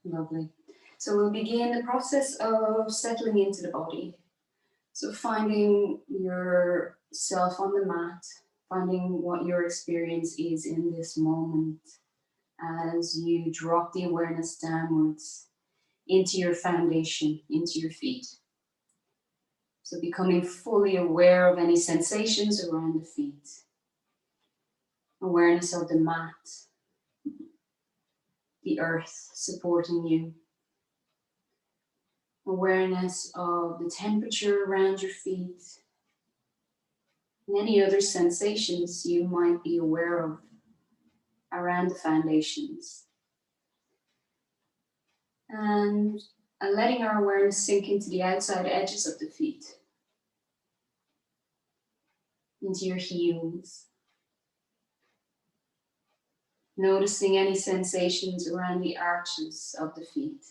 Lovely. So we'll begin the process of settling into the body. So finding yourself on the mat, finding what your experience is in this moment as you drop the awareness downwards into your foundation, into your feet. So becoming fully aware of any sensations around the feet. Awareness of the mat, the earth supporting you. Awareness of the temperature around your feet. And any other sensations you might be aware of around the foundations. And letting our awareness sink into the outside edges of the feet. Into your heels. Noticing any sensations around the arches of the feet.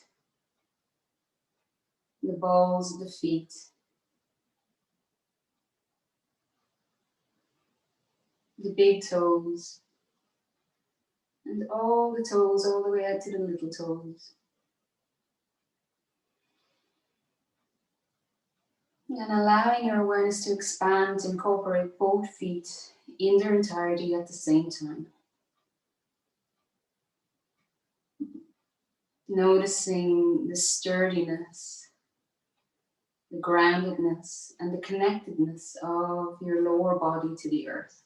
The balls of the feet. The big toes. And all the toes all the way out to the little toes. And allowing your awareness to expand to incorporate both feet in their entirety at the same time. Noticing the sturdiness, the groundedness, and the connectedness of your lower body to the earth.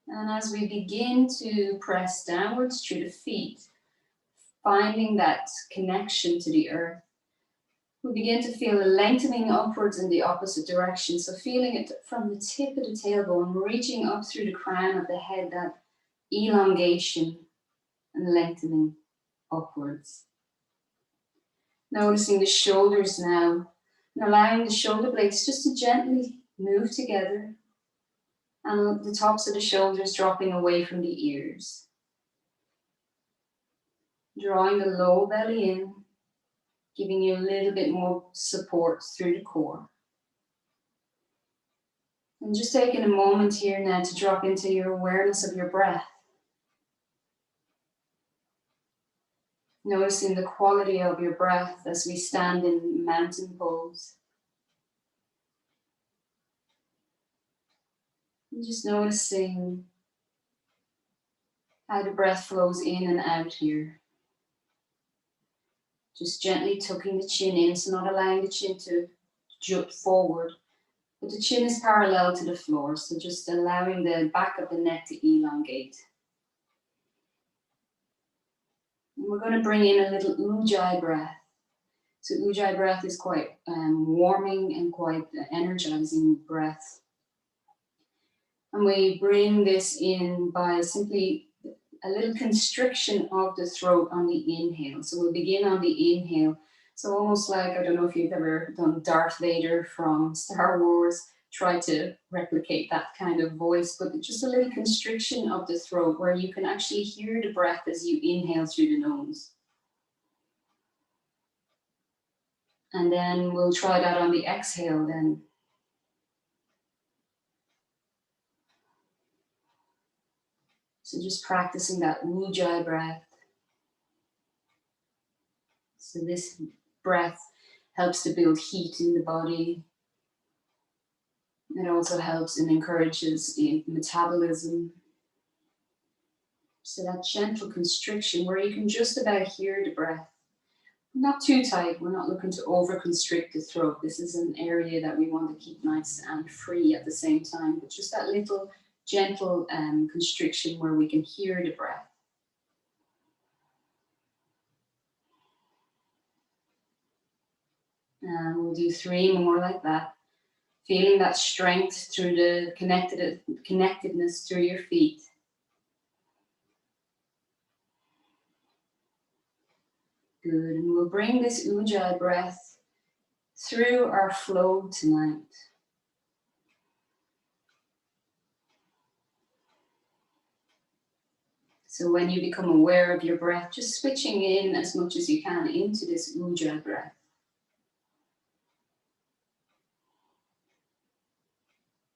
And as we begin to press downwards through the feet, finding that connection to the earth, we begin to feel a lengthening upwards in the opposite direction. So feeling it from the tip of the tailbone, reaching up through the crown of the head, that elongation and lengthening upwards. Noticing the shoulders now, and allowing the shoulder blades just to gently move together, and the tops of the shoulders dropping away from the ears. Drawing the low belly in, giving you a little bit more support through the core. And just taking a moment here now to drop into your awareness of your breath. Noticing the quality of your breath as we stand in mountain pose. And just noticing how the breath flows in and out here. Just gently tucking the chin in, so not allowing the chin to jut forward, but the chin is parallel to the floor, so just allowing the back of the neck to elongate. And we're going to bring in a little Ujjayi breath. So Ujjayi breath is quite warming and quite energizing breath. And we bring this in by simply a little constriction of the throat on the inhale. So we'll begin on the inhale. So almost like, I don't know if you've ever done Darth Vader from Star Wars, try to replicate that kind of voice, but just a little constriction of the throat where you can actually hear the breath as you inhale through the nose. And then we'll try that on the exhale then. So just practicing that Ujjayi breath. So this breath helps to build heat in the body. It also helps and encourages the metabolism. So that gentle constriction where you can just about hear the breath. Not too tight, we're not looking to over constrict the throat. This is an area that we want to keep nice and free at the same time, but just that little gentle constriction where we can hear the breath. And we'll do 3 more like that. Feeling that strength through the connectedness through your feet. Good, and we'll bring this Ujjayi breath through our flow tonight. So when you become aware of your breath, just switching in as much as you can into this Ujjayi breath.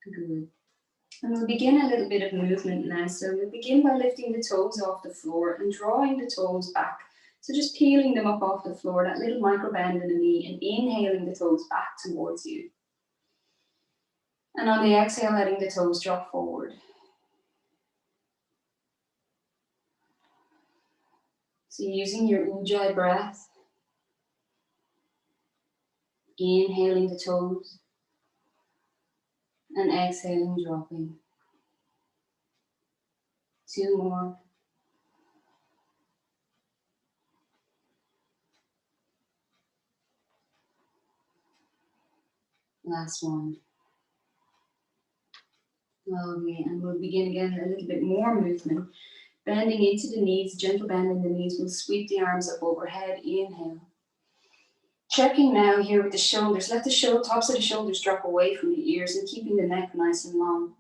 Good. And we'll begin a little bit of movement now. So we'll begin by lifting the toes off the floor and drawing the toes back. So just peeling them up off the floor, that little micro bend in the knee, and inhaling the toes back towards you. And on the exhale, letting the toes drop forward. So using your Ujjayi breath, inhaling the toes and exhaling, dropping. 2 more. Last one. Lovely. And we'll begin again a little bit more movement. Bending into the knees, gentle bend in the knees. We'll sweep the arms up overhead. Inhale. Checking now here with the shoulders. Let the tops of the shoulders drop away from the ears and keeping the neck nice and long.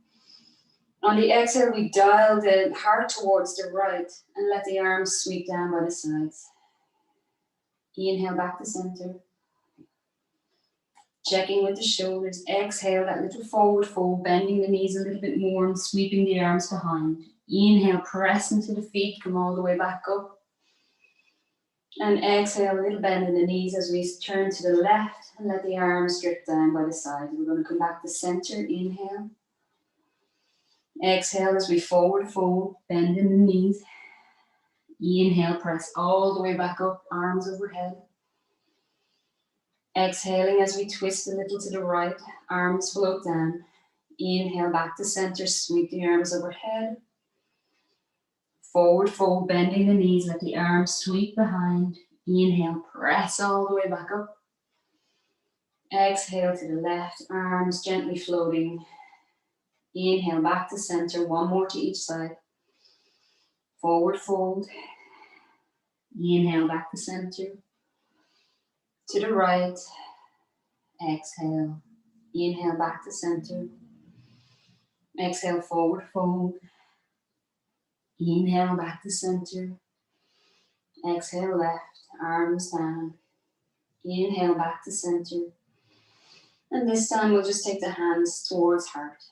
On the exhale, we dial the heart towards the right and let the arms sweep down by the sides. Inhale back to center. Checking with the shoulders. Exhale, that little forward fold, bending the knees a little bit more and sweeping the arms behind. Inhale, press into the feet, come all the way back up. And exhale, a little bend in the knees as we turn to the left and let the arms drift down by the side. We're going to come back to center. Inhale. Exhale as we forward fold, bend in the knees. Inhale, press all the way back up, arms overhead. Exhaling as we twist a little to the right, arms float down. Inhale back to center, sweep the arms overhead. Forward fold, bending the knees, let the arms sweep behind. Inhale, press all the way back up. Exhale to the left, arms gently floating. Inhale back to center, 1 more to each side. Forward fold. Inhale back to center. To the right. Exhale. Inhale back to center. Exhale, forward fold. Inhale back to center. Exhale, left, arms down. Inhale back to center. And this time we'll just take the hands towards heart.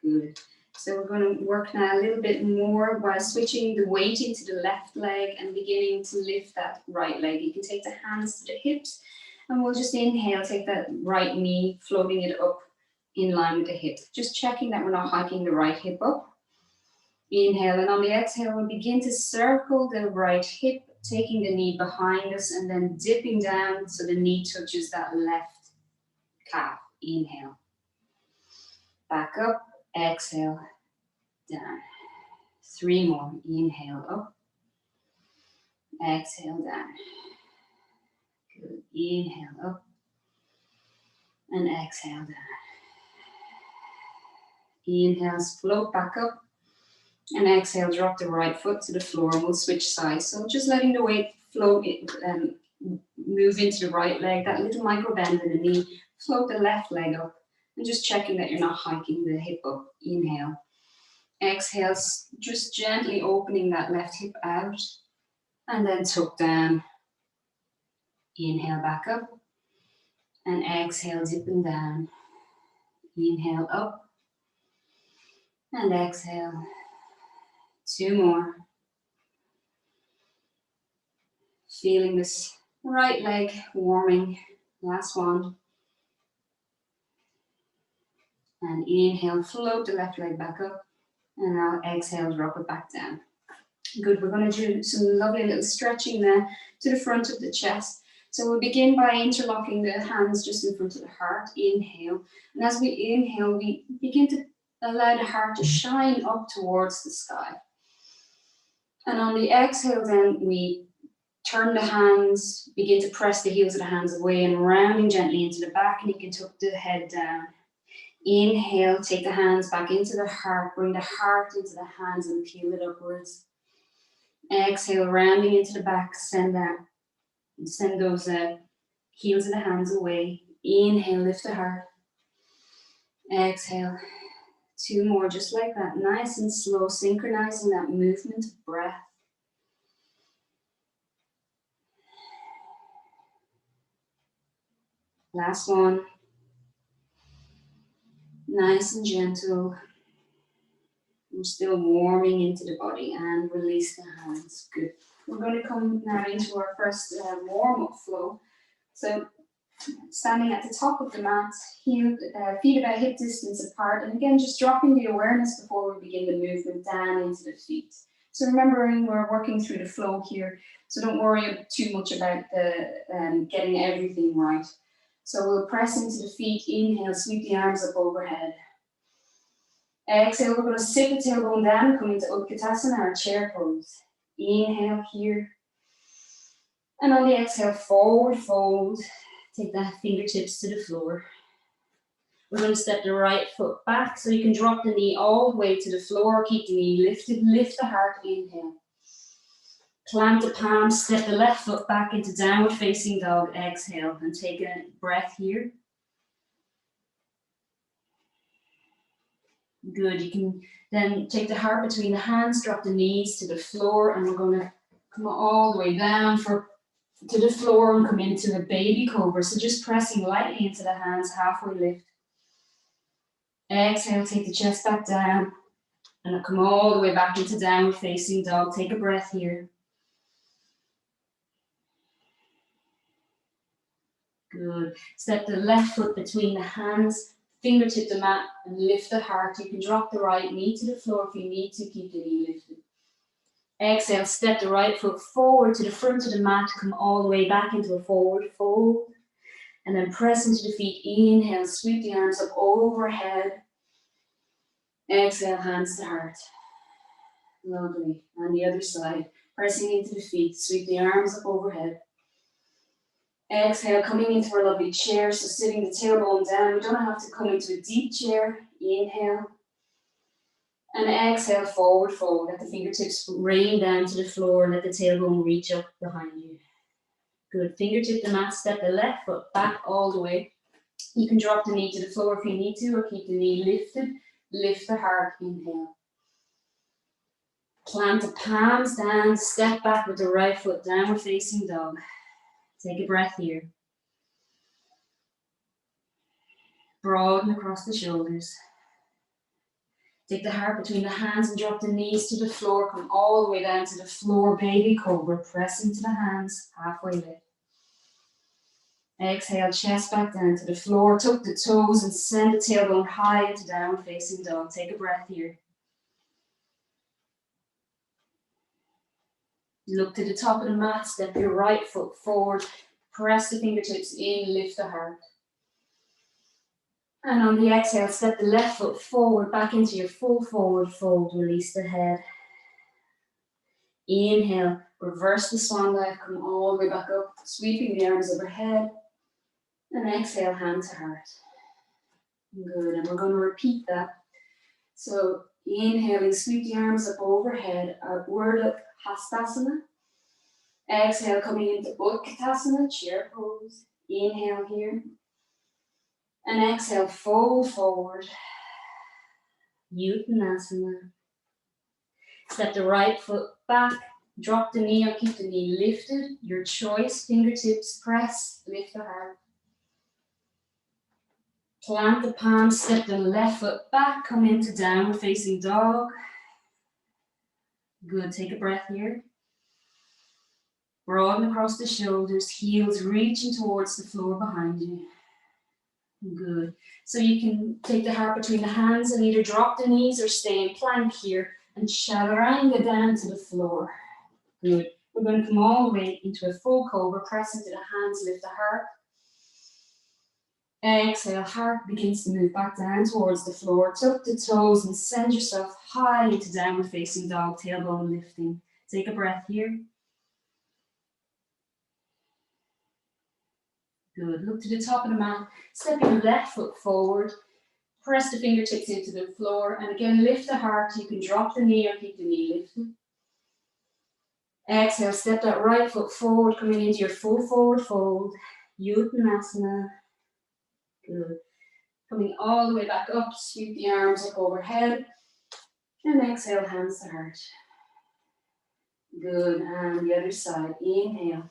Good. So we're going to work now a little bit more by switching the weight into the left leg and beginning to lift that right leg. You can take the hands to the hips and we'll just inhale, take that right knee, floating it up in line with the hip. Just checking that we're not hiking the right hip up. Inhale, and on the exhale, we'll begin to circle the right hip, taking the knee behind us and then dipping down so the knee touches that left calf. Inhale. Back up, exhale, down. 3 more. Inhale, up. Exhale, down. Good. Inhale, up. And exhale, down. Inhale, float back up. And exhale, drop the right foot to the floor and we'll switch sides. So just letting the weight flow, move into the right leg, that little micro bend in the knee, float the left leg up and just checking that you're not hiking the hip up. Inhale. Exhale, just gently opening that left hip out and then tuck down. Inhale back up and exhale, dipping down. Inhale up and exhale. 2 more. Feeling this right leg warming. Last one. And inhale, float the left leg back up. And now exhale, drop it back down. Good, we're going to do some lovely little stretching there to the front of the chest. So we'll begin by interlocking the hands just in front of the heart. Inhale. And as we inhale, we begin to allow the heart to shine up towards the sky. And on the exhale then, we turn the hands, begin to press the heels of the hands away and rounding gently into the back, and you can tuck the head down. Inhale, take the hands back into the heart, bring the heart into the hands and peel it upwards. Exhale, rounding into the back, send those heels of the hands away. Inhale, lift the heart. Exhale, 2 more, just like that, nice and slow, synchronizing that movement of breath. Last one. Nice and gentle. We're still warming into the body, and release the hands. Good. We're going to come now into our first warm-up flow. So standing at the top of the mat, feet about hip distance apart, and again just dropping the awareness before we begin the movement down into the feet. So remembering we're working through the flow here, so don't worry too much about the getting everything right. So we'll press into the feet, inhale, sweep the arms up overhead. Exhale, we're going to sit the tailbone down, come into Utkatasana, our chair pose. Inhale here. And on the exhale, forward fold. Take the fingertips to the floor. We're going to step the right foot back, so you can drop the knee all the way to the floor. Keep the knee lifted, lift the heart, inhale. Plant the palms, step the left foot back into downward facing dog, exhale, and take a breath here. Good, you can then take the heart between the hands, drop the knees to the floor, and we're going to come all the way down to the floor and come into a baby cobra. So just pressing lightly into the hands, halfway lift. Exhale, take the chest back down, and come all the way back into downward facing dog. Take a breath here. Good. Step the left foot between the hands, fingertip the mat, and lift the heart. You can drop the right knee to the floor if you need to. Keep the knee lifted. Exhale, step the right foot forward to the front of the mat, come all the way back into a forward fold, and then press into the feet. Inhale, sweep the arms up overhead. Exhale, hands to heart. Lovely. On the other side, pressing into the feet, sweep the arms up overhead. Exhale, coming into our lovely chair, so sitting the tailbone down. We don't have to come into a deep chair. Inhale. And exhale, forward fold. Let the fingertips rain down to the floor. Let the tailbone reach up behind you. Good. Fingertip the mat, step the left foot back all the way. You can drop the knee to the floor if you need to, or keep the knee lifted. Lift the heart, inhale. Plant the palms down, step back with the right foot, downward facing dog. Take a breath here. Broaden across the shoulders. Take the heart between the hands and drop the knees to the floor. Come all the way down to the floor, baby cobra. Press into the hands, halfway lift. Exhale, chest back down to the floor. Tuck the toes and send the tailbone high into downward facing dog. Take a breath here. Look to the top of the mat. Step your right foot forward. Press the fingertips in. Lift the heart. And on the exhale, step the left foot forward, back into your full forward fold. Release the head. Inhale, reverse the swan dive, come all the way back up, sweeping the arms overhead. And exhale, hand to heart. Good, and we're going to repeat that. So inhaling, sweep the arms up overhead, Urdhva Hastasana. Exhale, coming into Utkatasana, chair pose. Inhale here. And exhale, fold forward. Uttanasana. Step the right foot back, drop the knee or keep the knee lifted. Your choice, fingertips press, lift the heart. Plant the palms, step the left foot back, come into downward facing dog. Good, take a breath here. Broaden across the shoulders, heels reaching towards the floor behind you. Good. So you can take the heart between the hands and either drop the knees or stay in plank here and chaturanga down to the floor. Good. We're going to come all the way into a full cobra, press into the hands, lift the heart. Exhale, heart begins to move back down towards the floor. Tuck the toes and send yourself high into downward facing dog, tailbone lifting. Take a breath here. Good. Look to the top of the mat. Step your left foot forward. Press the fingertips into the floor. And again, lift the heart. You can drop the knee or keep the knee lifted. Exhale, step that right foot forward, coming into your full forward fold. Uttanasana. Good. Coming all the way back up. Sweep the arms up overhead. And exhale, hands to heart. Good. And the other side. Inhale.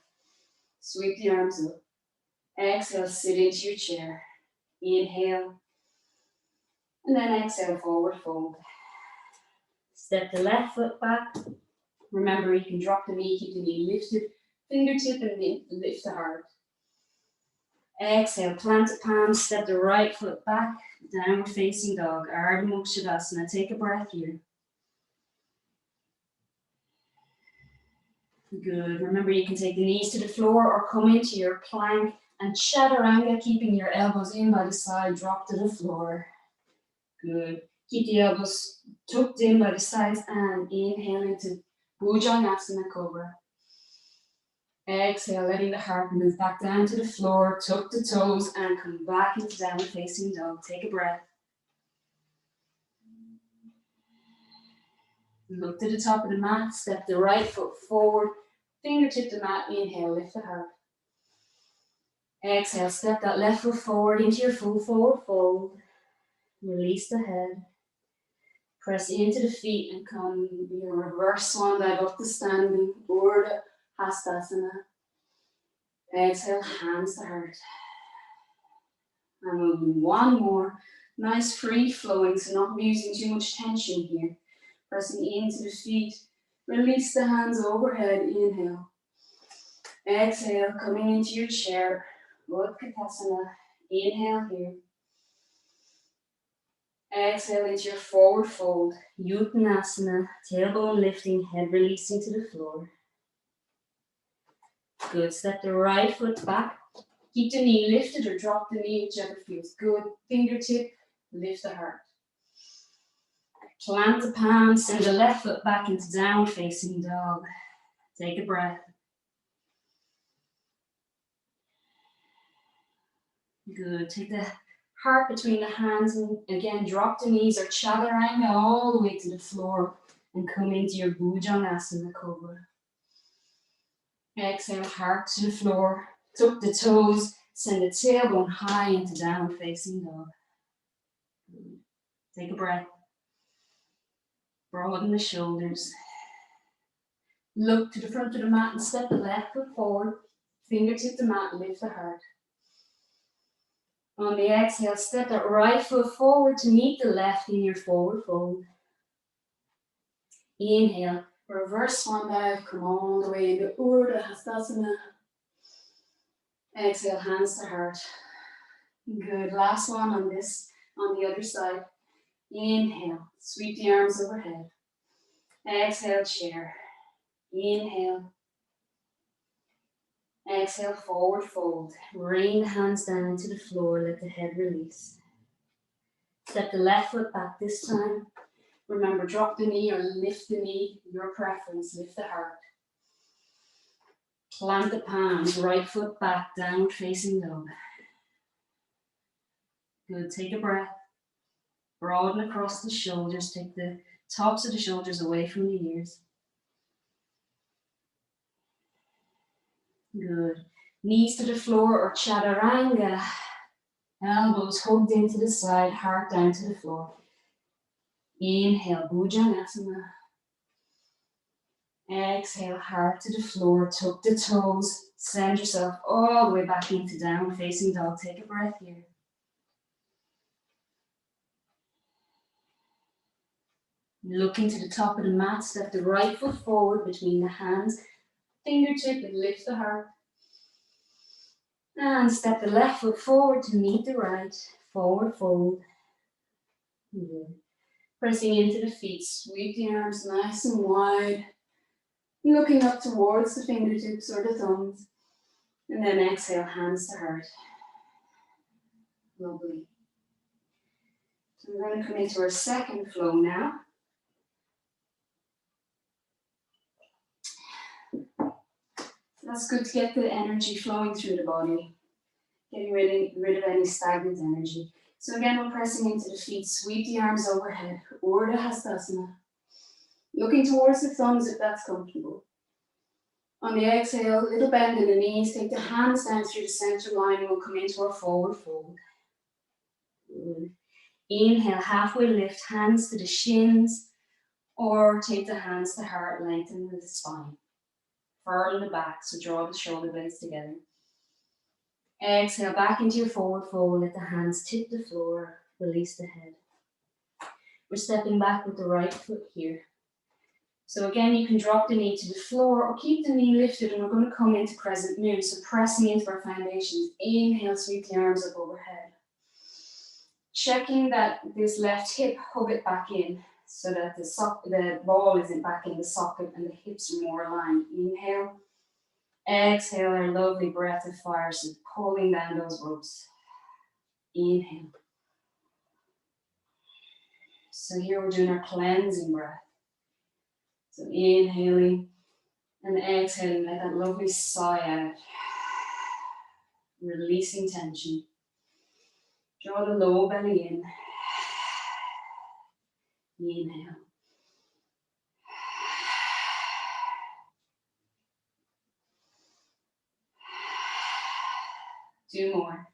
Sweep the arms up. Exhale, sit into your chair. Inhale. And then exhale, forward fold. Step the left foot back. Remember, you can drop the knee, keep the knee lifted, fingertip and lift the heart. Exhale, plant the palms, step the right foot back, downward facing dog, Ardha Mukshadasana. Take a breath here. Good. Remember, you can take the knees to the floor or come into your plank and chaturanga, keeping your elbows in by the side, drop to the floor. Good. Keep the elbows tucked in by the sides and inhale into Bhujangasana Cobra. Exhale, letting the heart move back down to the floor, tuck the toes and come back into downward facing dog. Take a breath. Look to the top of the mat, step the right foot forward, fingertip the mat, inhale, lift the heart. Exhale, step that left foot forward into your full forward fold. Release the head. Press into the feet and come your reverse swan dive up to standing, Urdhva Hastasana. Exhale, hands to heart. And we'll do one more. Nice free flowing, so not using too much tension here. Pressing into the feet. Release the hands overhead, inhale. Exhale, coming into your chair, Utkatasana. Inhale here. Exhale into your forward fold, Uttanasana, tailbone lifting, head releasing to the floor. Good, step the right foot back. Keep the knee lifted or drop the knee, whichever feels good. Fingertip, lift the heart. Plant the palms, send the left foot back into downward facing dog. Take a breath. Good, take the heart between the hands and again drop the knees or chaturanga all the way to the floor and come into your Bhujangasana Cobra. Exhale, heart to the floor, tuck the toes, send the tailbone high into downward facing dog. Take a breath. Broaden the shoulders. Look to the front of the mat and step the left foot forward, fingertip the mat, lift the heart. On the exhale, step that right foot forward to meet the left in your forward fold. Inhale, reverse swan dive, come all the way into Urdhva Hastasana. Exhale, hands to heart. Good, last one on the other side. Inhale, sweep the arms overhead. Exhale, chair. Inhale. Exhale, forward fold. Rain the hands down to the floor, let the head release. Step the left foot back this time. Remember, drop the knee or lift the knee, your preference, lift the heart. Plant the palms, right foot back, downward facing dog. Good, take a breath. Broaden across the shoulders, take the tops of the shoulders away from the ears. Good. Knees to the floor or chaturanga. Elbows hugged into the side, heart down to the floor. Inhale, Bhujangasana. Exhale, heart to the floor, tuck the toes, send yourself all the way back into downward facing dog. Take a breath here. Looking to the top of the mat, step the right foot forward between the hands, fingertip and lift the heart. And step the left foot forward to meet the right, forward fold. Good. Pressing into the feet, sweep the arms nice and wide. Looking up towards the fingertips or the thumbs. And then exhale, hands to heart. Lovely. So we're going to come into our second flow now. That's good to get the energy flowing through the body. Getting rid of any stagnant energy. So again, we're pressing into the feet, sweep the arms overhead, Urdhva Hastasana. Looking towards the thumbs if that's comfortable. On the exhale, little bend in the knees, take the hands down through the center line and we'll come into our forward fold. Good. Inhale, halfway lift, hands to the shins, or take the hands to heart, lengthen the spine. Firm the back, so draw the shoulder blades together. Exhale, back into your forward fold, let the hands tip the floor, release the head. we're stepping back with the right foot here. So again, you can drop the knee to the floor or keep the knee lifted, and we're going to come into crescent moon. So pressing into our foundations. Inhale, sweep the arms up overhead. Checking that this left hip, hug it back in so that the ball isn't back in the socket and the hips are more aligned. Inhale. Exhale, our lovely breath of fire, so pulling down those ropes. Inhale. So here we're doing our cleansing breath. So inhaling and exhaling, let that lovely sigh out. Releasing tension. Draw the lower belly in. Inhale. Two more.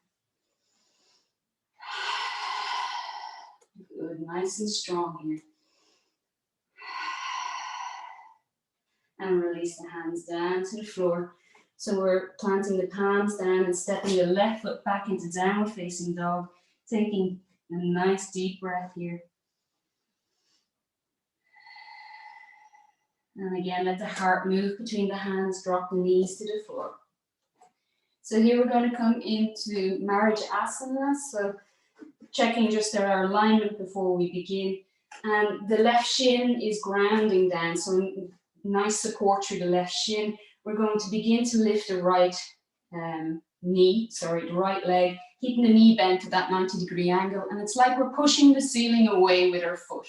Good, nice and strong here. And release the hands down to the floor. So we're planting the palms down and stepping the left foot back into downward facing dog. Taking a nice deep breath here. And again, let the heart move between the hands, drop the knees to the floor. So here we're going to come into Marriage Asana. So checking just our alignment before we begin. And the left shin is grounding down, so nice support through the left shin. We're going to begin to lift the right the right leg, keeping the knee bent at that 90-degree angle. And it's like we're pushing the ceiling away with our foot.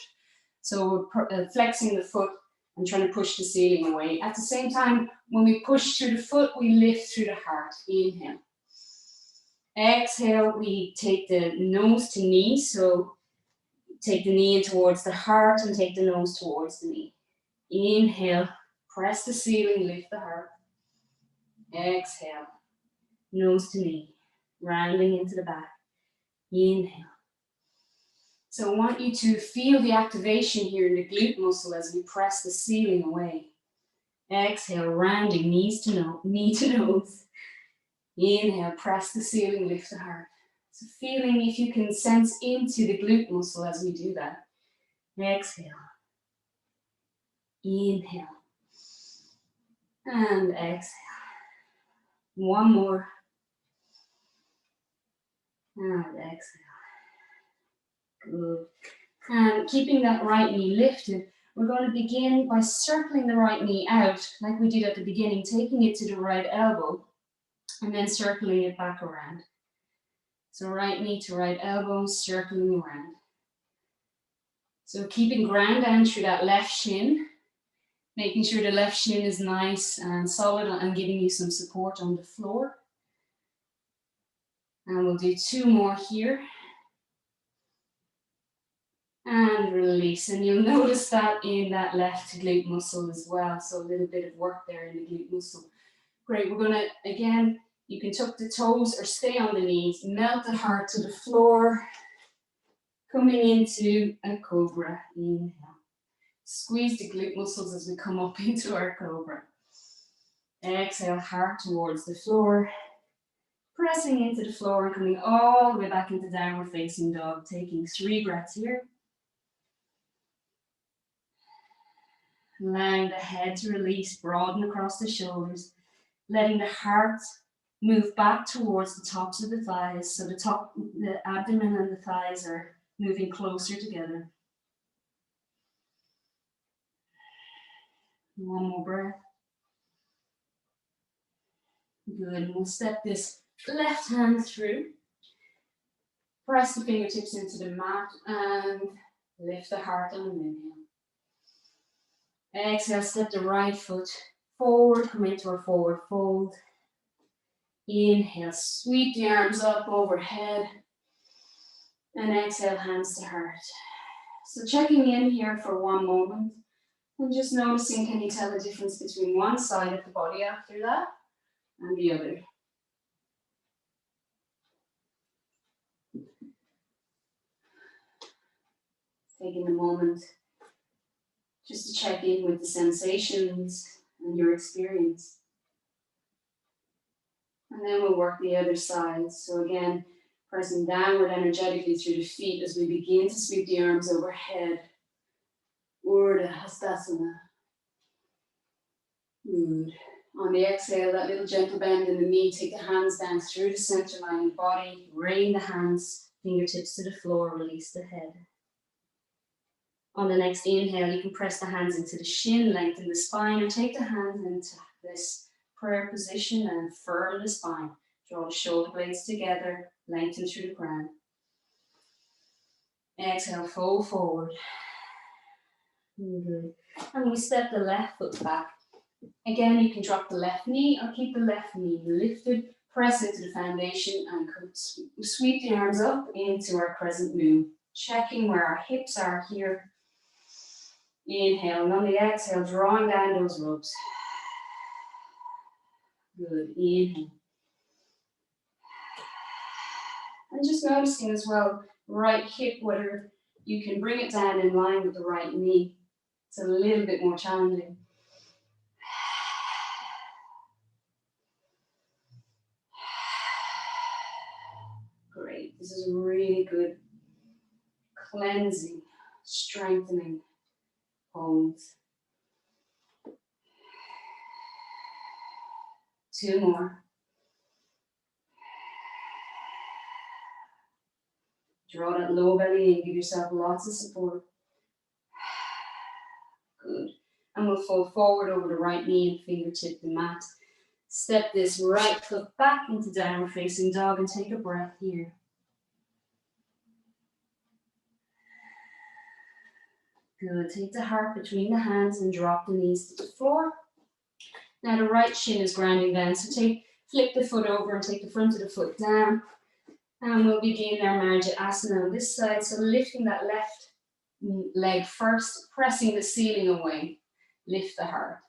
So we're flexing the foot and trying to push the ceiling away. At the same time, when we push through the foot, we lift through the heart. Inhale. Exhale, we take the nose to knee. So take the knee in towards the heart and take the nose towards the knee. Inhale, press the ceiling, lift the heart. Exhale, nose to knee, rounding into the back. Inhale. So I want you to feel the activation here in the glute muscle as we press the ceiling away. Exhale, rounding knee to nose. Inhale, press the ceiling, lift the heart. So feeling if you can sense into the glute muscle as we do that. Exhale. Inhale. And exhale. One more. And exhale. Good. And keeping that right knee lifted, we're going to begin by circling the right knee out, like we did at the beginning, taking it to the right elbow, and then circling it back around. So right knee to right elbow, circling around. So keeping ground down through that left shin, making sure the left shin is nice and solid and giving you some support on the floor. And we'll do two more here. And release. And you'll notice that in that left glute muscle as well. So a little bit of work there in the glute muscle. Great. We're going to, again, you can tuck the toes or stay on the knees. Melt the heart to the floor. Coming into a cobra. Inhale. Squeeze the glute muscles as we come up into our cobra. Exhale, heart towards the floor. Pressing into the floor and coming all the way back into downward facing dog. Taking 3 breaths here. Allowing the head to release, broaden across the shoulders. Letting the heart move back towards the tops of the thighs. So the abdomen and the thighs are moving closer together. One more breath. Good. We'll step this left hand through. Press the fingertips into the mat and lift the heart on an inhale. Exhale, step the right foot forward, come into our forward fold. Inhale, sweep the arms up overhead. And exhale, hands to heart. So checking in here for one moment. And just noticing, can you tell the difference between one side of the body after that and the other? Taking a moment just to check in with the sensations and your experience. And then we'll work the other side. So again, Pressing downward energetically through the feet as we begin to sweep the arms overhead. Urdhva Hastasana. Good. On the exhale, that little gentle bend in the knee, take the hands down through the center line of the body, rain the hands, fingertips to the floor, release the head. On the next inhale, you can press the hands into the shin, lengthen the spine, or take the hands into this prayer position and firm the spine. Draw the shoulder blades together, lengthen through the crown. Exhale, fold forward. Good. And we step the left foot back. Again, you can drop the left knee or keep the left knee lifted, press into the foundation and sweep the arms up into our crescent moon. Checking where our hips are here. Inhale, and on the exhale, drawing down those rubs. Good, inhale. And just noticing as well, right hip, whether you can bring it down in line with the right knee. It's a little bit more challenging. Great, this is a really good cleansing, strengthening pose. 2 more. Draw that low belly in, give yourself lots of support. Good. And we'll fold forward over the right knee and fingertip the mat. Step this right foot back into downward facing dog and take a breath here. Good. Take the heart between the hands and drop the knees to the floor. Now the right shin is grounding down, so flip the foot over and take the front of the foot down. And we'll begin our Marja Asana on this side. So lifting that left leg first, pressing the ceiling away. Lift the heart.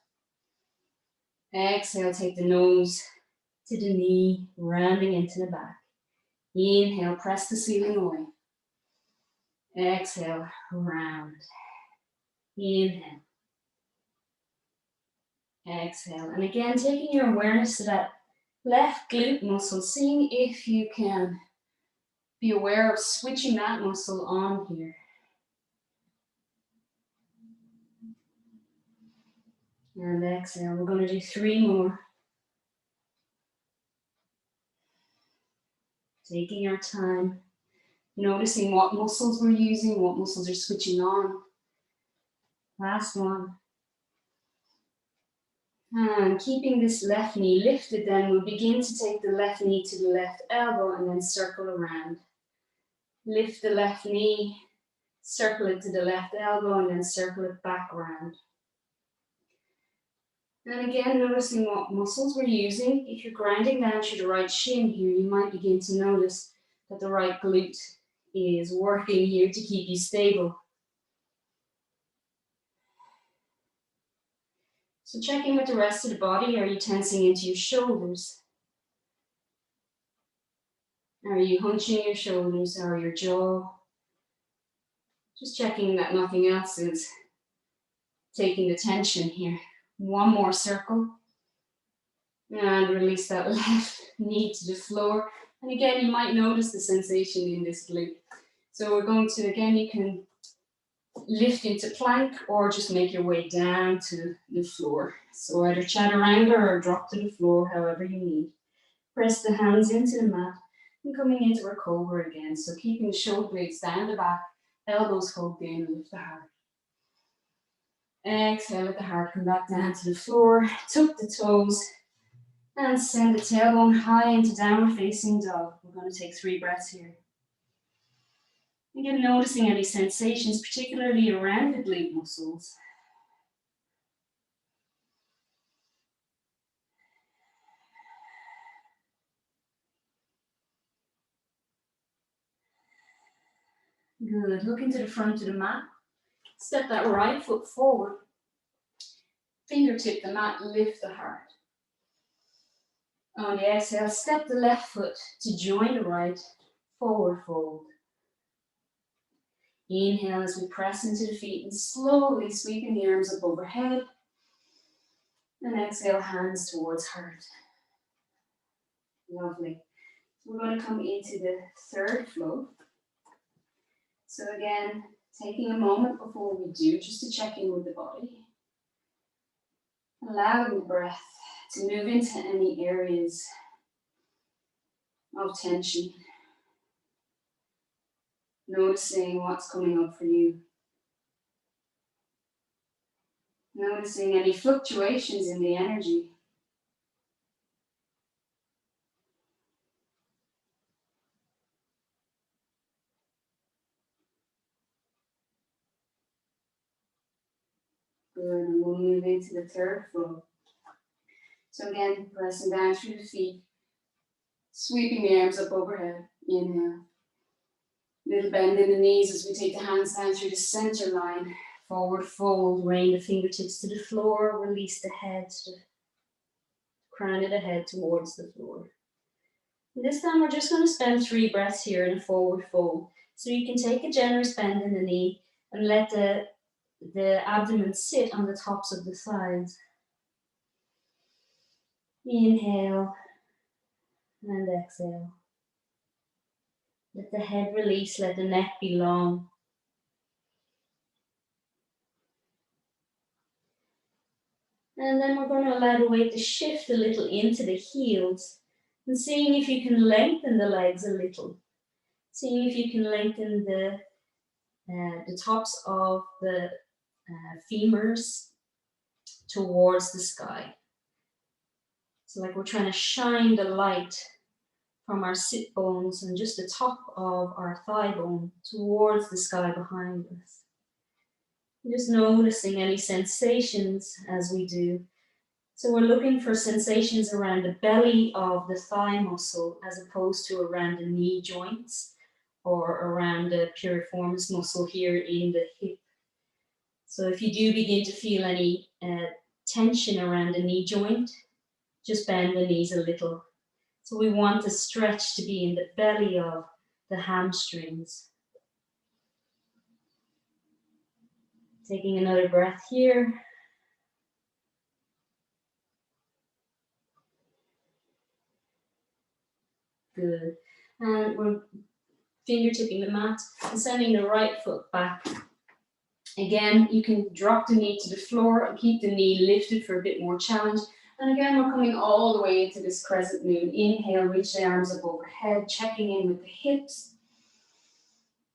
Exhale, take the nose to the knee, rounding into the back. Inhale, press the ceiling away. Exhale, round. Inhale. Exhale. And again, taking your awareness to that left glute muscle, seeing if you can be aware of switching that muscle on here. And exhale. We're going to do 3 more. Taking our time, noticing what muscles we're using, what muscles are switching on. Last one. And keeping this left knee lifted, then we'll begin to take the left knee to the left elbow and then circle around. Lift the left knee, circle it to the left elbow and then circle it back around. And again, noticing what muscles we're using. If you're grinding down through the right shin here, you might begin to notice that the right glute is working here to keep you stable. So checking with the rest of the body, are you tensing into your shoulders? Are you hunching your shoulders or your jaw? Just checking that nothing else is taking the tension here. 1 more circle. And release that left knee to the floor. And again, you might notice the sensation in this glute. So we're going to, again, you can lift into plank or just make your way down to the floor. So either chaturanga or drop to the floor, however you need. Press the hands into the mat and coming into our cobra again. So keeping the shoulder blades down the back, elbows hugged in, lift the heart. Exhale, let the heart come back down to the floor. Tuck the toes and send the tailbone high into downward facing dog. We're going to take 3 breaths here. Again, noticing any sensations, particularly around the glute muscles. Good. Look into the front of the mat. Step that right foot forward. Fingertip the mat, lift the heart. On the exhale, step the left foot to join the right, forward fold. Inhale as we press into the feet and slowly sweeping the arms up overhead. And exhale, hands towards heart. Lovely. We're going to come into the third flow. So again, taking a moment before we do, just to check in with the body. Allowing the breath to move into any areas of tension. Noticing what's coming up for you. Noticing any fluctuations in the energy. Good, and we'll move into the third flow. So again, pressing down through the feet, sweeping the arms up overhead. Inhale. Little bend in the knees as we take the hands down through the center line. Forward fold, rain the fingertips to the floor, release the head to the crown of the head towards the floor. And this time we're just going to spend 3 breaths here in a forward fold. So you can take a generous bend in the knee and let the abdomen sit on the tops of the sides. Inhale and exhale. Let the head release, let the neck be long. And then we're going to allow the weight to shift a little into the heels and seeing if you can lengthen the legs a little. Seeing if you can lengthen the tops of the femurs towards the sky. So like we're trying to shine the light from our sit bones and just the top of our thigh bone towards the sky behind us. Just noticing any sensations as we do. So we're looking for sensations around the belly of the thigh muscle as opposed to around the knee joints or around the piriformis muscle here in the hip. So if you do begin to feel any tension around the knee joint, just bend the knees a little. So we want the stretch to be in the belly of the hamstrings. Taking another breath here. Good. And we're fingertipping the mat and sending the right foot back. Again, you can drop the knee to the floor and keep the knee lifted for a bit more challenge. And again, we're coming all the way into this crescent moon. Inhale, reach the arms up overhead, checking in with the hips.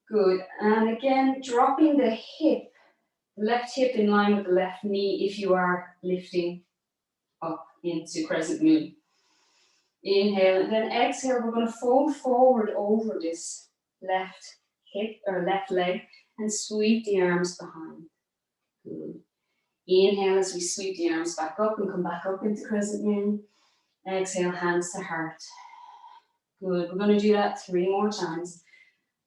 Good. And again, dropping the hip, left hip in line with the left knee if you are lifting up into crescent moon. Inhale, and then exhale, we're going to fold forward over this left hip or left leg and sweep the arms behind. Good. Inhale as we sweep the arms back up and come back up into crescent moon. Exhale, hands to heart. Good. We're going to do that 3 more times.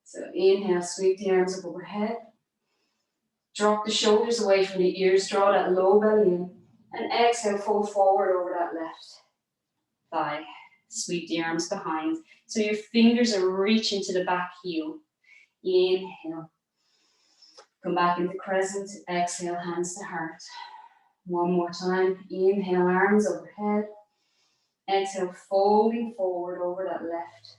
So inhale, sweep the arms up overhead. Drop the shoulders away from the ears, draw that low belly in. And exhale, fold forward over that left thigh. Sweep the arms behind. So your fingers are reaching to the back heel. Inhale. Come back into crescent. Exhale, hands to heart. 1 more time. Inhale, arms overhead. Exhale, folding forward over that left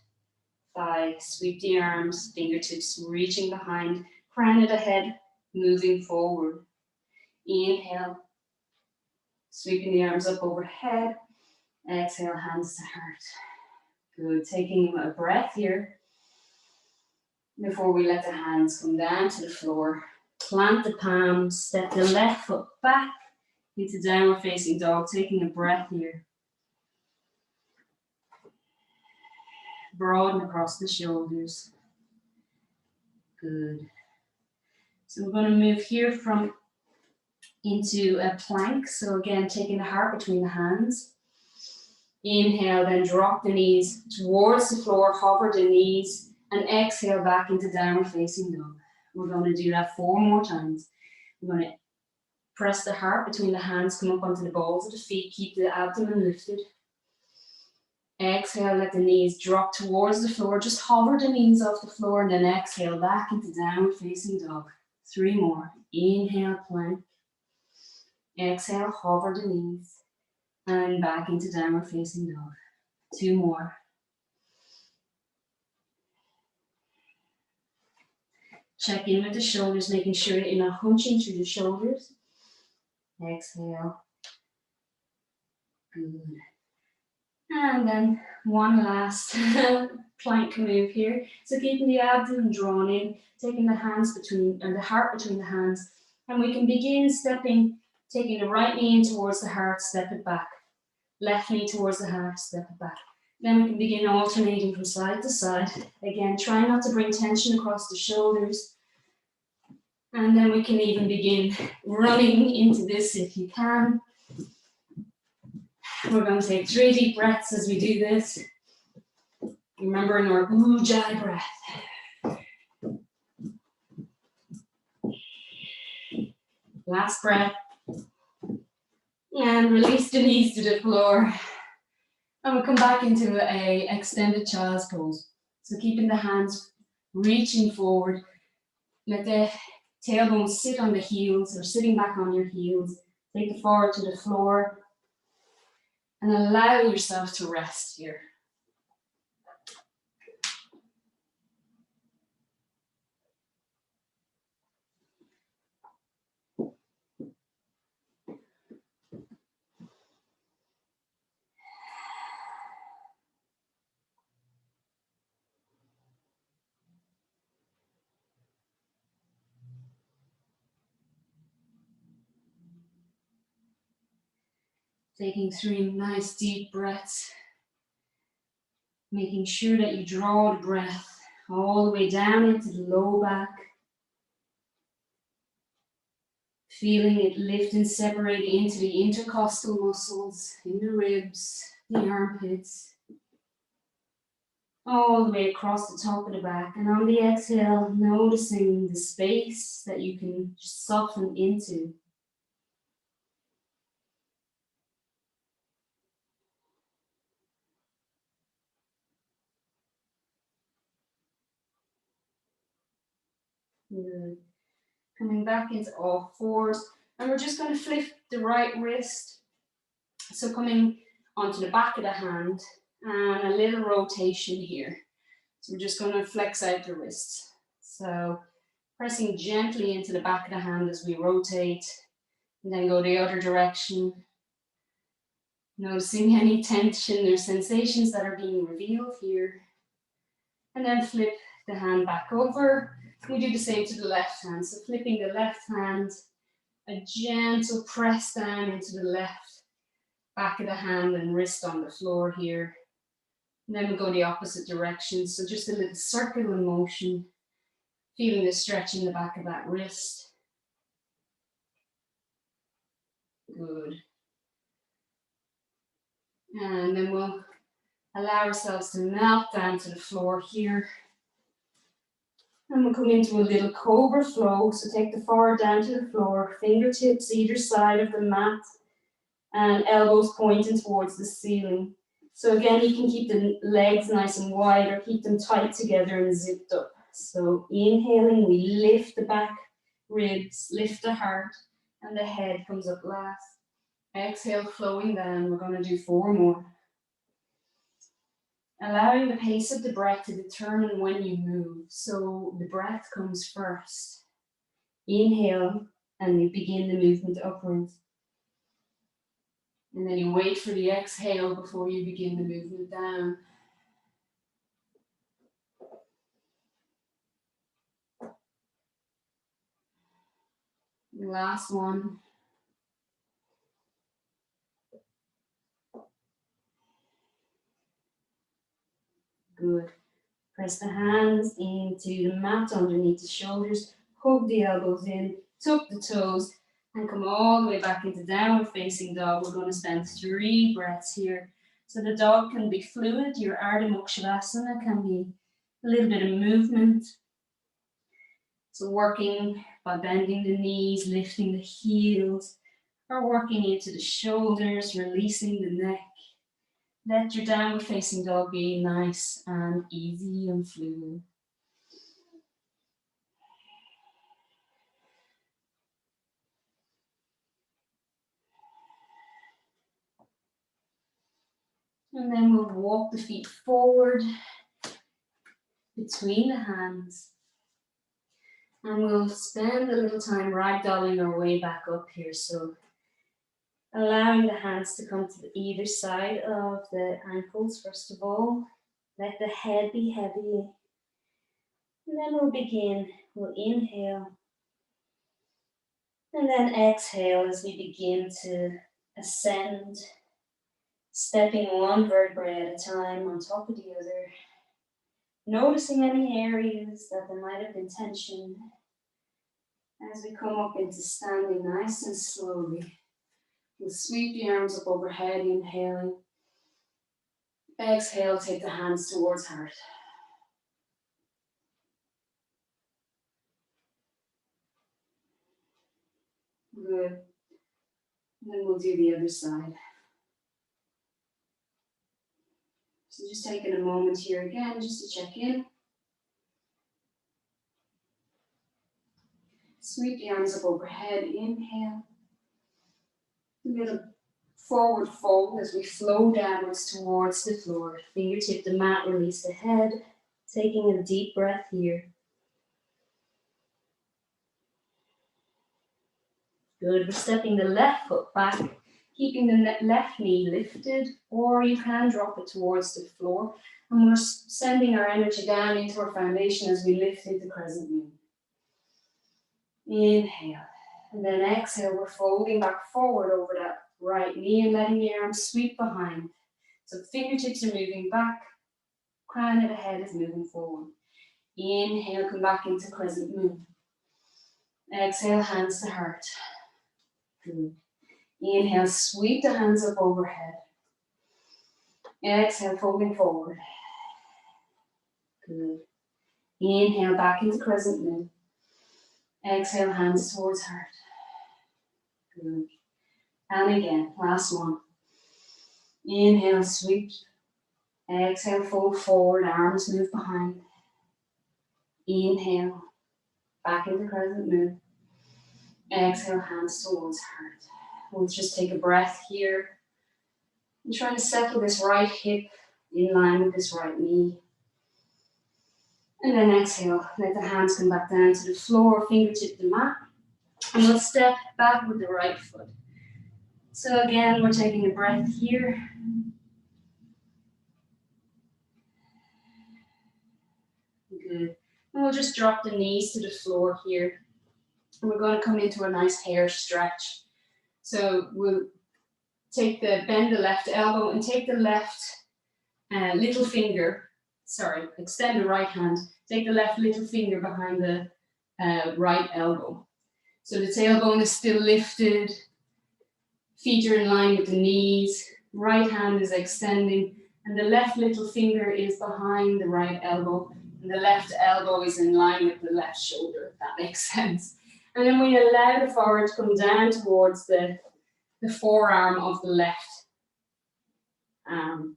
thigh. Sweep the arms, fingertips reaching behind. Crown of the head, moving forward. Inhale. Sweeping the arms up overhead. Exhale, hands to heart. Good. Taking a breath here before we let the hands come down to the floor. Plant the palms, step the left foot back into downward facing dog, taking a breath here. Broaden across the shoulders. Good. So we're going to move here from into a plank. So again, taking the heart between the hands. Inhale, then drop the knees towards the floor, hover the knees, and exhale back into downward facing dog. We're going to do that 4 more times. We're going to press the heart between the hands, come up onto the balls of the feet, keep the abdomen lifted. Exhale, let the knees drop towards the floor, just hover the knees off the floor, and then exhale back into downward facing dog. 3 more. Inhale, plank. Exhale, hover the knees, and back into downward facing dog. 2 more. Check in with the shoulders, making sure that you're not hunching through the shoulders. Exhale. Good. And then one last plank move here. So keeping the abdomen drawn in, taking the hands between, or the heart between the hands. And we can begin stepping, taking the right knee in towards the heart, step it back. Left knee towards the heart, step it back. Then we can begin alternating from side to side. Again, try not to bring tension across the shoulders. And then we can even begin running into this if you can. We're going to take 3 deep breaths as we do this. Remembering our Ujjayi breath. Last breath. And release the knees to the floor. And we'll come back into a extended child's pose. So keeping the hands reaching forward. Let the tailbone sit on the heels or sitting back on your heels. Take the forward to the floor. And allow yourself to rest here. Taking 3 nice deep breaths. Making sure that you draw the breath all the way down into the low back. Feeling it lift and separate into the intercostal muscles, in the ribs, the armpits. All the way across the top of the back. And on the exhale, noticing the space that you can soften into. Good. Coming back into all fours. And we're just going to flip the right wrist. So coming onto the back of the hand and a little rotation here. So we're just going to flex out the wrist. So pressing gently into the back of the hand as we rotate and then go the other direction. Noticing any tension or sensations that are being revealed here. And then flip the hand back over. We do the same to the left hand. So flipping the left hand, a gentle press down into the left back of the hand and wrist on the floor here. And then we go the opposite direction. So just a little circular motion, feeling the stretch in the back of that wrist. Good. And then we'll allow ourselves to melt down to the floor here. And we'll come into a little cobra flow. So take the forward down to the floor, fingertips either side of the mat, and elbows pointing towards the ceiling. So again, you can keep the legs nice and wide or keep them tight together and zipped up. So inhaling, we lift the back ribs, lift the heart, and the head comes up last. Exhale, flowing down. We're going to do 4 more. Allowing the pace of the breath to determine when you move. So the breath comes first. Inhale, and you begin the movement upwards. And then you wait for the exhale before you begin the movement down. Last one. Good. Press the hands into the mat underneath the shoulders. Hug the elbows in, tuck the toes, and come all the way back into downward facing dog. We're going to spend 3 breaths here. So the dog can be fluid. Your Ardha Mukshasana can be a little bit of movement. So working by bending the knees, lifting the heels, or working into the shoulders, releasing the neck. Let your downward facing dog be nice and easy and fluid. And then we'll walk the feet forward between the hands. And we'll spend a little time ragdolling our way back up here. So allowing the hands to come to either side of the ankles, first of all. Let the head be heavy. And then we'll begin. We'll inhale. And then exhale as we begin to ascend, stepping one vertebrae at a time on top of the other. Noticing any areas that there might have been tension as we come up into standing nice and slowly. We'll sweep the arms up overhead, inhaling. Exhale, take the hands towards heart. Good. And then we'll do the other side. So just taking a moment here again, just to check in. Sweep the arms up overhead, inhale. A little forward fold as we flow downwards towards the floor. Fingertip the mat, release the head. Taking a deep breath here. Good, we're stepping the left foot back, keeping the left knee lifted, or you can drop it towards the floor. And we're sending our energy down into our foundation as we lift into crescent moon. Inhale, and then exhale, we're folding back forward over that right knee and letting the arms sweep behind. So fingertips are moving back, crown of the head is moving forward. Inhale, come back into crescent moon. Exhale, hands to heart. Good. Inhale, sweep the hands up overhead. Exhale, folding forward. Good. Inhale, back into crescent moon. Exhale, hands towards heart. Good. And again, last one. Inhale, sweep. Exhale, fold forward, arms move behind. Inhale, back into crescent moon. Exhale, hands towards heart. We'll just take a breath here. And trying to settle this right hip in line with this right knee. And then exhale, let the hands come back down to the floor, fingertip the mat. And we'll step back with the right foot. So again, we're taking a breath here. Good. And we'll just drop the knees to the floor here. And we're going to come into a nice hair stretch. So we'll bend the left elbow and take the left little finger, extend the right hand. Take the left little finger behind the right elbow. So the tailbone is still lifted. Feet are in line with the knees. Right hand is extending. And the left little finger is behind the right elbow. And the left elbow is in line with the left shoulder, if that makes sense. And then we allow the forehead to come down towards the forearm of the left arm.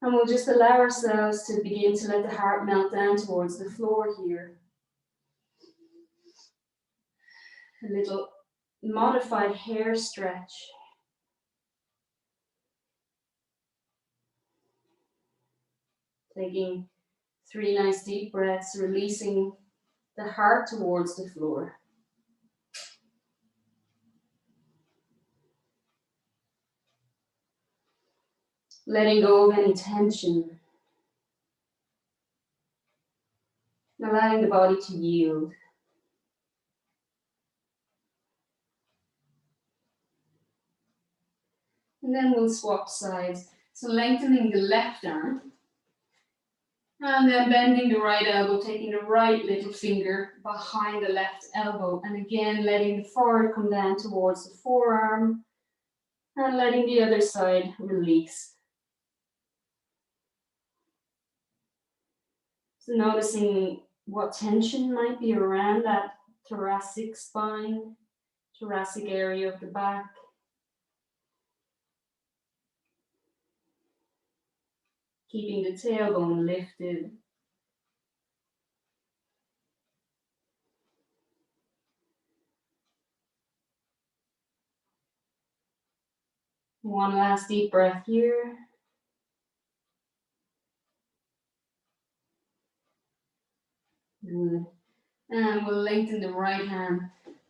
And we'll just allow ourselves to begin to let the heart melt down towards the floor here. A little modified hair stretch. Taking 3 nice deep breaths, releasing the heart towards the floor. Letting go of any tension. Allowing the body to yield. And then we'll swap sides. So lengthening the left arm. And then bending the right elbow, taking the right little finger behind the left elbow. And again, letting the forehead come down towards the forearm. And letting the other side release. So noticing what tension might be around that thoracic spine, thoracic area of the back. Keeping the tailbone lifted. One last deep breath here. Good. And we'll lengthen the right hand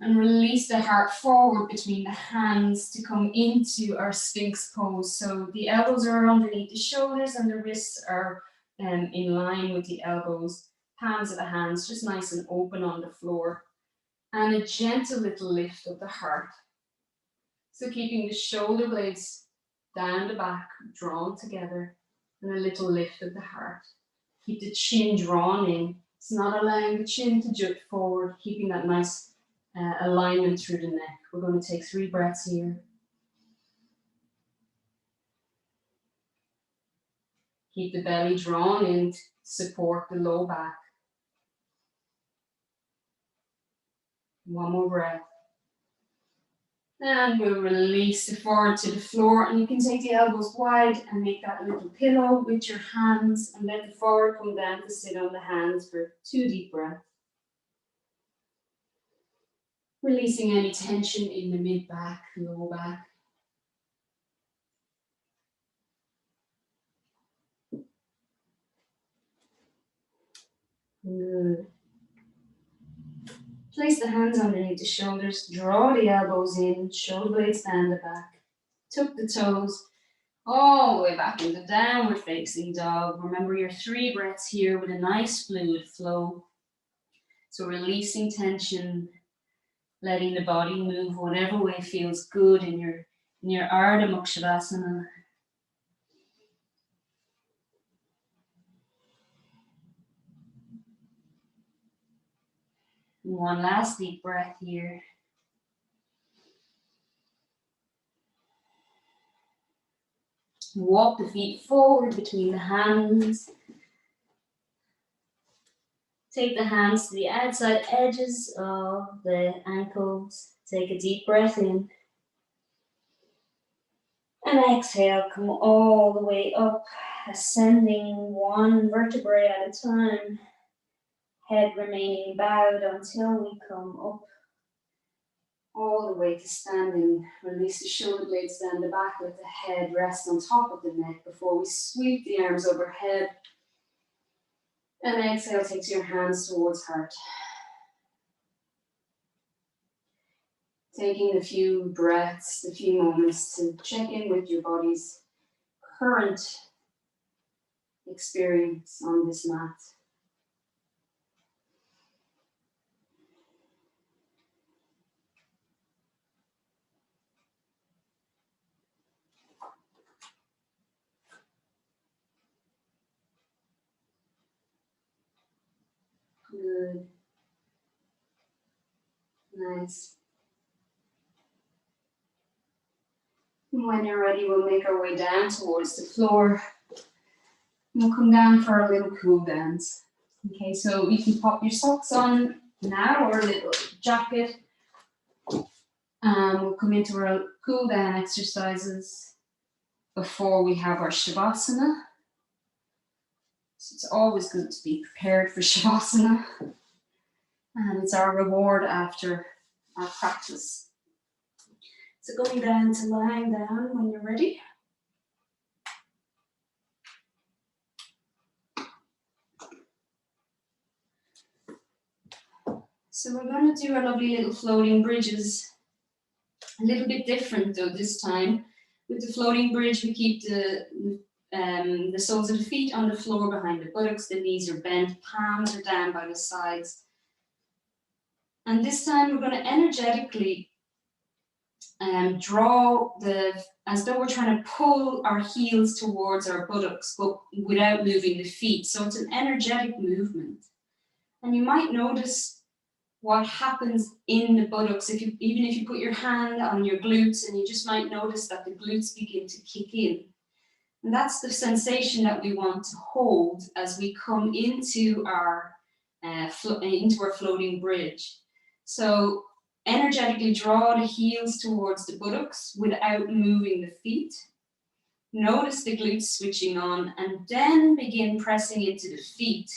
and release the heart forward between the hands to come into our Sphinx pose. So the elbows are underneath the shoulders and the wrists are in line with the elbows. Palms of the hands just nice and open on the floor. And a gentle little lift of the heart. So keeping the shoulder blades down the back, drawn together, and a little lift of the heart. Keep the chin drawn in. It's not allowing the chin to jut forward, keeping that nice alignment through the neck. We're going to take 3 breaths here. Keep the belly drawn in to support the low back. One more breath. And we'll release the forward to the floor, and you can take the elbows wide and make that little pillow with your hands and let the forward come down to sit on the hands for 2 deep breaths. Releasing any tension in the mid back, low back. Good. Place the hands underneath the shoulders, draw the elbows in, shoulder blades down the back. Tuck the toes all the way back into downward facing dog. Remember your 3 breaths here with a nice fluid flow. So releasing tension, letting the body move whatever way feels good in your Ardha Mukshasana. One last deep breath here. Walk the feet forward between the hands. Take the hands to the outside edges of the ankles. Take a deep breath in. And exhale, come all the way up, ascending 1 vertebrae at a time. Head remaining bowed until we come up all the way to standing. Release the shoulder blades down the back, let the head rest on top of the neck before we sweep the arms overhead. And exhale, take your hands towards heart. Taking a few breaths, a few moments to check in with your body's current experience on this mat. Good. Nice. And when you're ready, we'll make our way down towards the floor. We'll come down for a little cool dance. Okay, so you can pop your socks on now or a little jacket. We'll come into our cool down exercises before we have our Shavasana. So it's always good to be prepared for Shavasana. And it's our reward after our practice. So going down to lying down when you're ready. So we're going to do our lovely little floating bridges. A little bit different though this time. With the floating bridge, we keep the soles of the feet on the floor behind the buttocks, the knees are bent, palms are down by the sides. And this time we're going to energetically draw as though we're trying to pull our heels towards our buttocks, but without moving the feet. So it's an energetic movement. And you might notice what happens in the buttocks, even if you put your hand on your glutes, and you just might notice that the glutes begin to kick in. And that's the sensation that we want to hold as we come into our floating bridge. So energetically draw the heels towards the buttocks without moving the feet. Notice the glutes switching on, and then begin pressing into the feet,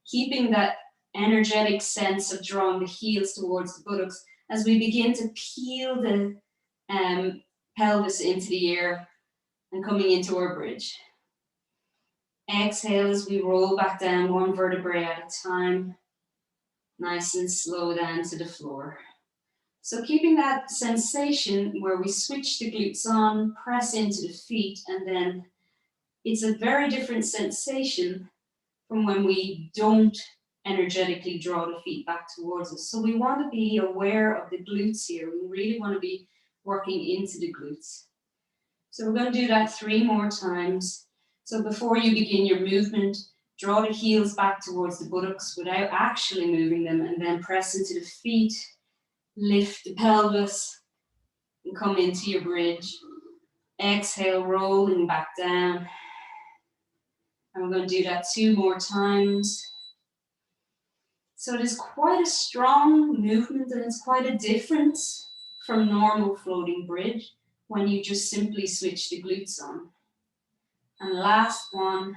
keeping that energetic sense of drawing the heels towards the buttocks as we begin to peel the pelvis into the air and coming into our bridge. Exhale as we roll back down 1 vertebrae at a time. Nice and slow down to the floor. So keeping that sensation where we switch the glutes on, press into the feet, and then it's a very different sensation from when we don't energetically draw the feet back towards us. So we want to be aware of the glutes here. We really want to be working into the glutes. So we're going to do that 3 more times. So before you begin your movement, draw the heels back towards the buttocks without actually moving them, and then press into the feet, lift the pelvis, and come into your bridge. Exhale, rolling back down. And we're going to do that 2 more times. So it is quite a strong movement, and it's quite a difference from normal floating bridge when you just simply switch the glutes on. And last one.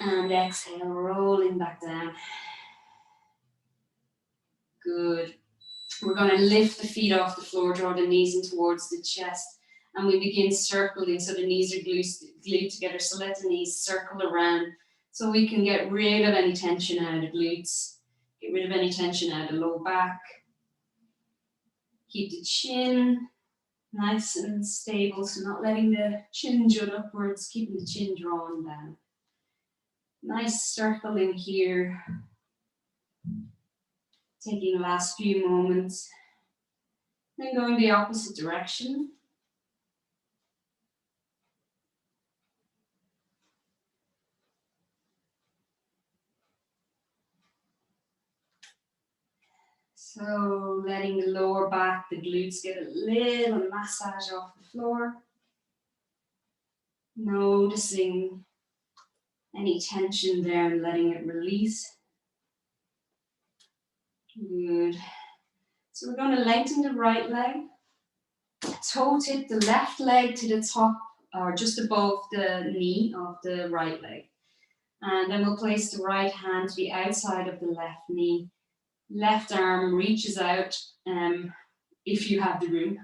And exhale, rolling back down. Good. We're going to lift the feet off the floor, draw the knees in towards the chest, and we begin circling so the knees are glued together. So let the knees circle around so we can get rid of any tension out of the glutes, get rid of any tension out of the low back. Keep the chin nice and stable, so not letting the chin jut upwards, keeping the chin drawn down. Nice circling here. Taking the last few moments. Then going the opposite direction. So letting the lower back, the glutes get a little massage off the floor. Noticing any tension there and letting it release. Good. So we're going to lengthen the right leg. Toe tip the left leg to the top or just above the knee of the right leg. And then we'll place the right hand to the outside of the left knee. Left arm reaches out if you have the room.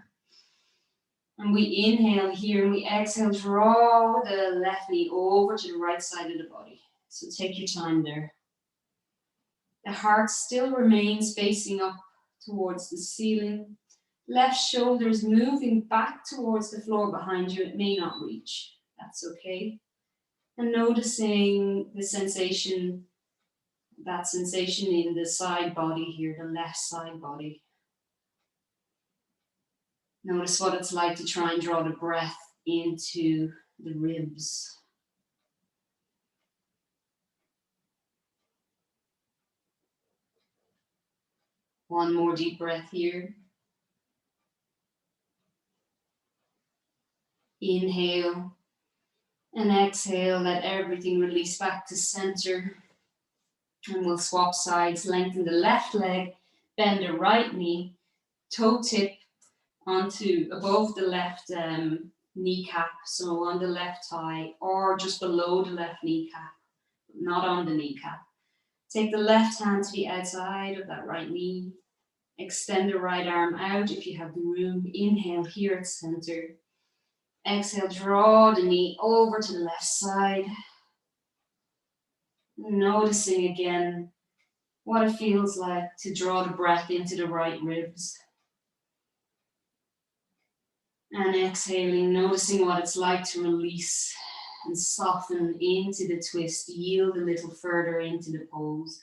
And we inhale here and we exhale, draw the left knee over to the right side of the body. So take your time there. The heart still remains facing up towards the ceiling. Left shoulder is moving back towards the floor behind you. It may not reach. That's okay. And noticing the sensation, that sensation in the side body here, the left side body. Notice what it's like to try and draw the breath into the ribs. One more deep breath here. Inhale and exhale, let everything release back to center. And we'll swap sides, lengthen the left leg, bend the right knee, toe tip onto above the left kneecap, so on the left thigh or just below the left kneecap, not on the kneecap. Take the left hand to the outside of that right knee. Extend the right arm out if you have the room. Inhale here at center. Exhale, draw the knee over to the left side. Noticing again what it feels like to draw the breath into the right ribs. And exhaling, noticing what it's like to release and soften into the twist, yield a little further into the pose.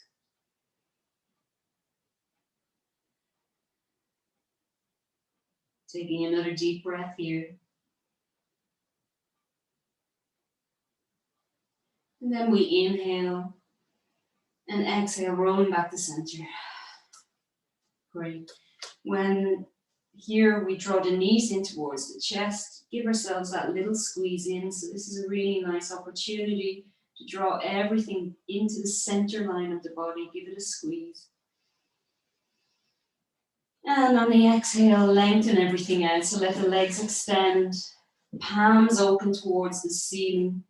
Taking another deep breath here. And then we inhale and exhale, rolling back to center. Great. When here we draw the knees in towards the chest, give ourselves that little squeeze in. So this is a really nice opportunity to draw everything into the center line of the body. Give it a squeeze. And on the exhale, lengthen everything out. So let the legs extend, palms open towards the ceiling.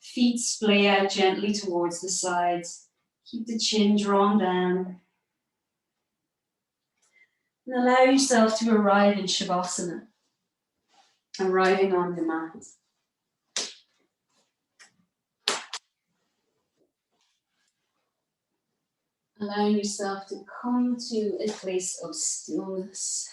Feet splay out gently towards the sides. Keep the chin drawn down. And allow yourself to arrive in Shavasana, arriving on the mat. Allowing yourself to come to a place of stillness.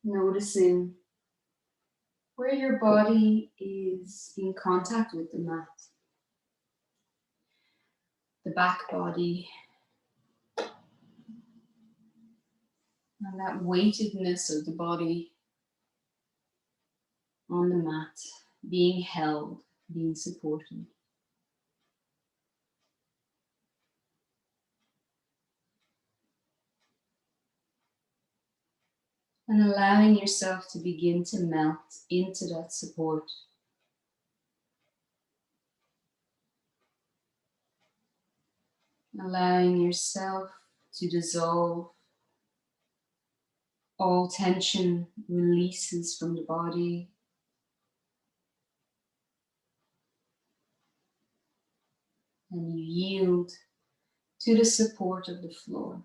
Noticing where your body is in contact with the mat. The back body. And that weightedness of the body on the mat, being held, being supported. And allowing yourself to begin to melt into that support. Allowing yourself to dissolve. All tension releases from the body. And you yield to the support of the floor.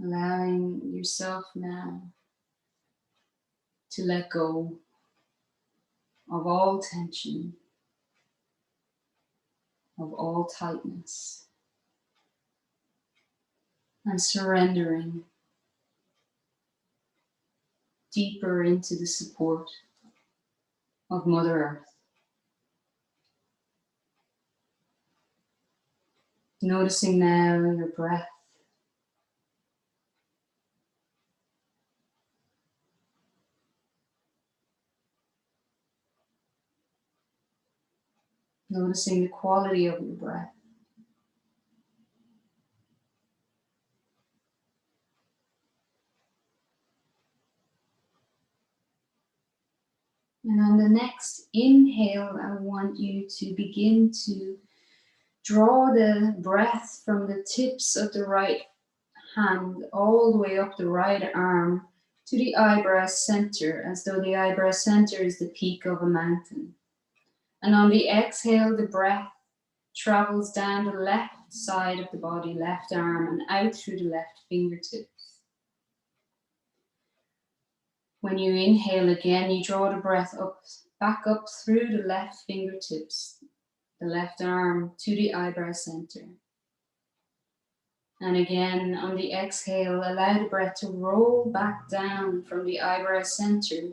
Allowing yourself now to let go of all tension, of all tightness, and surrendering deeper into the support of Mother Earth. Noticing now your breath. Noticing the quality of your breath. And on the next inhale, I want you to begin to draw the breath from the tips of the right hand all the way up the right arm to the eyebrow center, as though the eyebrow center is the peak of a mountain. And on the exhale, the breath travels down the left side of the body, left arm, and out through the left fingertips. When you inhale again, you draw the breath up, back up through the left fingertips, the left arm to the eyebrow center. And again, on the exhale, allow the breath to roll back down from the eyebrow center,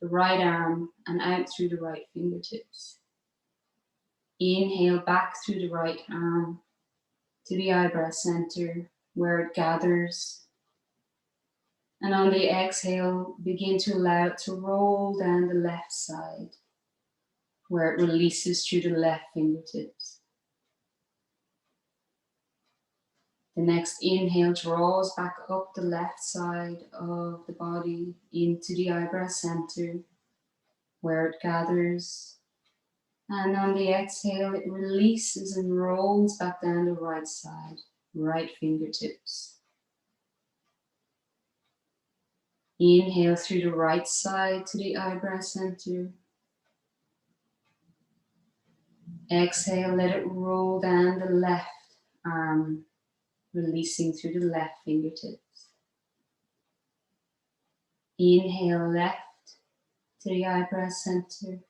the right arm, and out through the right fingertips. Inhale back through the right arm to the eyebrow center, where it gathers. And on the exhale, begin to allow it to roll down the left side, where it releases through the left fingertips. The next inhale draws back up the left side of the body into the eyebrow center, where it gathers. And on the exhale, it releases and rolls back down the right side, right fingertips. Inhale through the right side to the eyebrow center. Exhale, let it roll down the left arm, releasing through the left fingertips. Inhale left to the eyebrow center.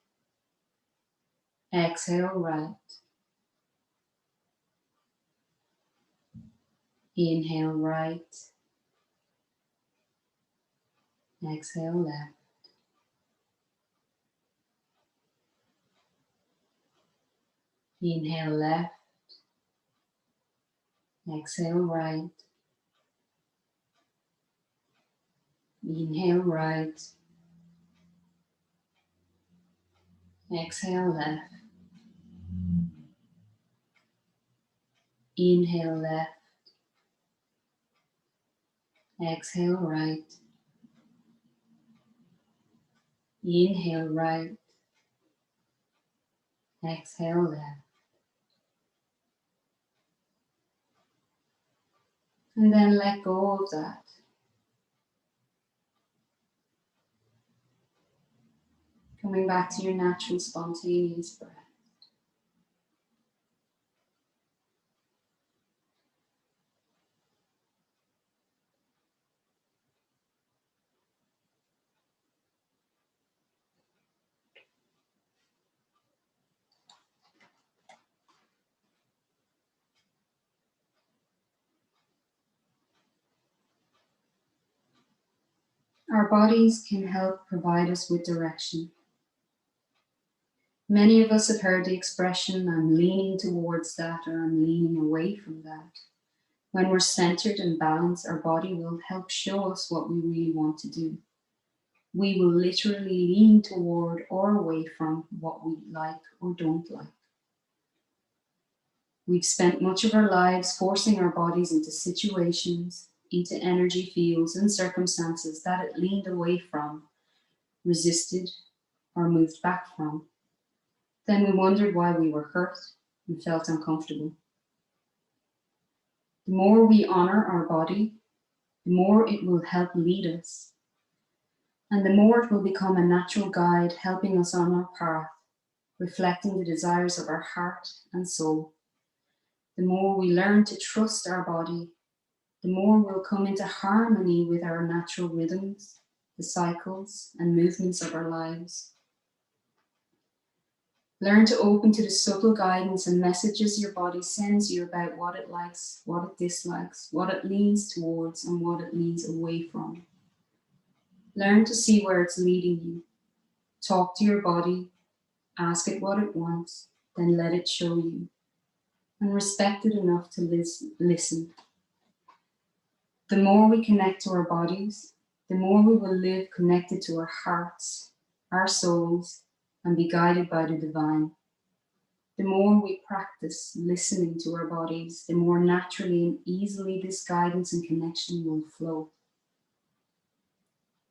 Exhale right. Inhale right. Exhale left. Inhale left. Exhale right. Inhale right. Exhale left. Inhale left. Exhale right. Inhale right. Exhale left. And then let go of that. Coming back to your natural, spontaneous breath. Our bodies can help provide us with direction. Many of us have heard the expression, I'm leaning towards that, or I'm leaning away from that. When we're centered and balanced, our body will help show us what we really want to do. We will literally lean toward or away from what we like or don't like. We've spent much of our lives forcing our bodies into situations, into energy fields and circumstances that it leaned away from, resisted, or moved back from. Then we wondered why we were hurt and felt uncomfortable. The more we honor our body, the more it will help lead us. And the more it will become a natural guide helping us on our path, reflecting the desires of our heart and soul. The more we learn to trust our body, the more we'll come into harmony with our natural rhythms, the cycles and movements of our lives. Learn to open to the subtle guidance and messages your body sends you about what it likes, what it dislikes, what it leans towards, and what it leans away from. Learn to see where it's leading you. Talk to your body, ask it what it wants, then let it show you. And respect it enough to listen. The more we connect to our bodies, the more we will live connected to our hearts, our souls, and be guided by the divine. The more we practice listening to our bodies, the more naturally and easily this guidance and connection will flow.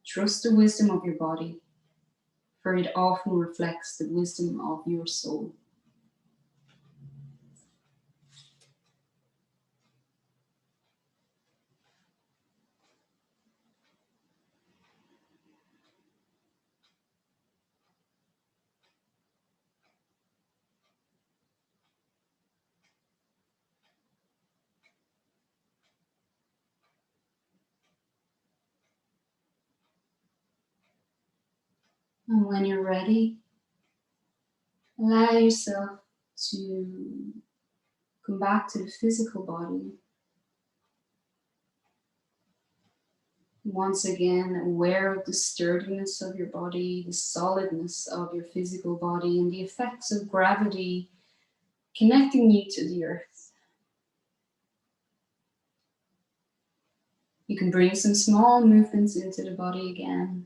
Trust the wisdom of your body, for it often reflects the wisdom of your soul. And when you're ready, allow yourself to come back to the physical body. Once again, aware of the sturdiness of your body, the solidness of your physical body, and the effects of gravity connecting you to the earth. You can bring some small movements into the body again.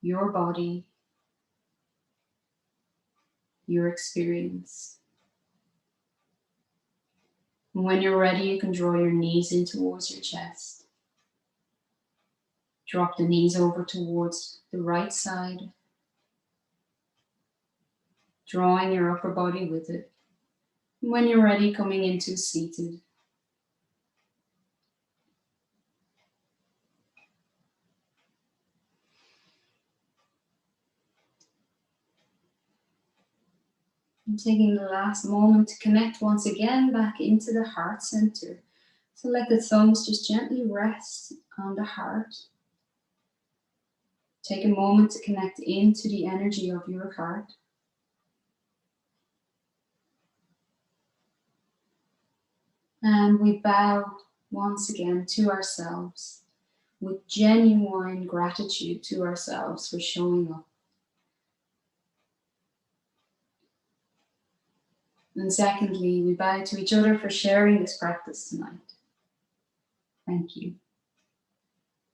Your body, your experience. And when you're ready, you can draw your knees in towards your chest. Drop the knees over towards the right side, drawing your upper body with it. And when you're ready, coming into seated. And taking the last moment to connect once again back into the heart center. So let the thumbs just gently rest on the heart. Take a moment to connect into the energy of your heart. And we bow once again to ourselves with genuine gratitude to ourselves for showing up. And secondly, we bow to each other for sharing this practice tonight. Thank you.